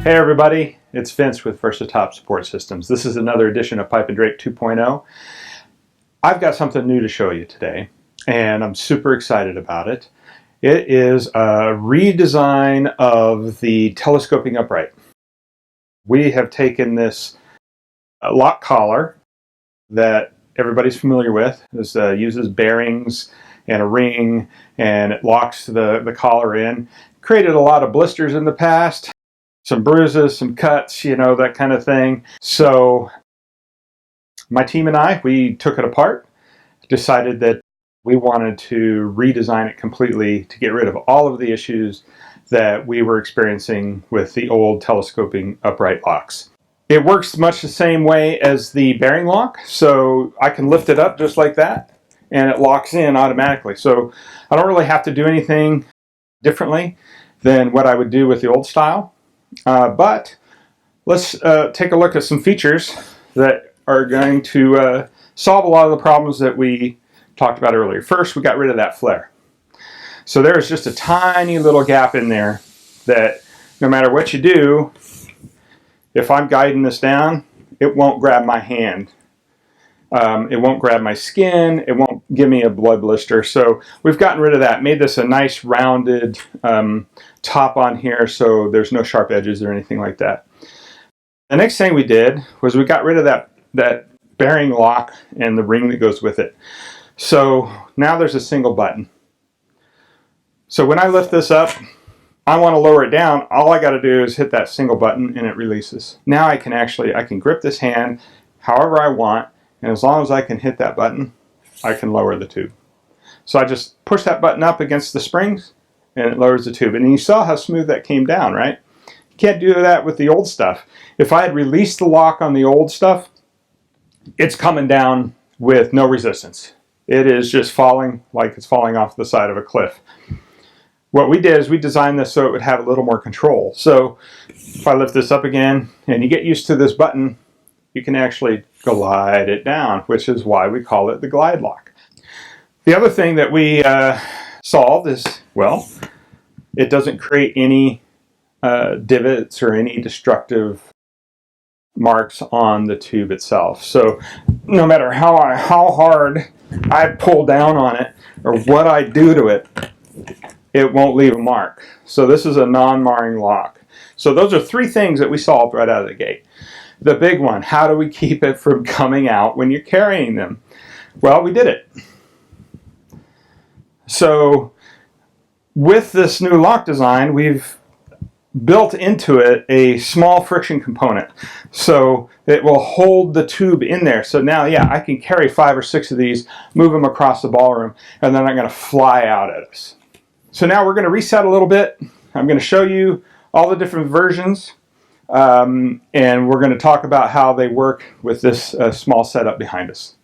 Hey everybody, it's Vince with Versatop Support Systems. This is another edition of Pipe and Drape 2.0. I've got something new to show you today, and I'm super excited about it. It is a redesign of the telescoping upright. We have taken this lock collar that everybody's familiar with. This uses bearings and a ring, and it locks the collar in. Created a lot of blisters in the past. Some bruises, some cuts, you know, that kind of thing. So my team and I, we took it apart, decided that we wanted to redesign it completely to get rid of all of the issues that we were experiencing with the old telescoping upright locks. It works much the same way as the bearing lock, so I can lift it up just like that and it locks in automatically. So I don't really have to do anything differently than what I would do with the old style. But let's take a look at some features that are going to solve a lot of the problems that we talked about earlier. First, we got rid of that flare. So there's just a tiny little gap in there that no matter what you do, if I'm guiding this down, it won't grab my hand. It won't grab my skin. It won't give me a blood blister. So we've gotten rid of that, made this a nice rounded top on here so there's no sharp edges or anything like that. The next thing we did was we got rid of that bearing lock and the ring that goes with it. So now there's a single button. So when I lift this up, I want to lower it down, all I got to do is hit that single button and it releases. Now I can grip this hand however I want, and as long as I can hit that button, I can lower the tube. So I just push that button up against the springs and it lowers the tube. And you saw how smooth that came down, right? You can't do that with the old stuff. If I had released the lock on the old stuff, it's coming down with no resistance. It is just falling like it's falling off the side of a cliff. What we did is we designed this so it would have a little more control. So if I lift this up again and you get used to this button, you can actually glide it down, which is why we call it the glide lock. The other thing that we solved is, well, it doesn't create any divots or any destructive marks on the tube itself. So no matter how hard I pull down on it or what I do to it, it won't leave a mark. So this is a non-marring lock. So those are three things that we solved right out of the gate. The big one, how do we keep it from coming out when you're carrying them? Well, we did it. So with this new lock design, we've built into it a small friction component. So it will hold the tube in there. So now, yeah, I can carry 5 or 6 of these, move them across the ballroom, and they're not going to fly out at us. So now we're going to reset a little bit. I'm going to show you all the different versions. And we're going to talk about how they work with this small setup behind us.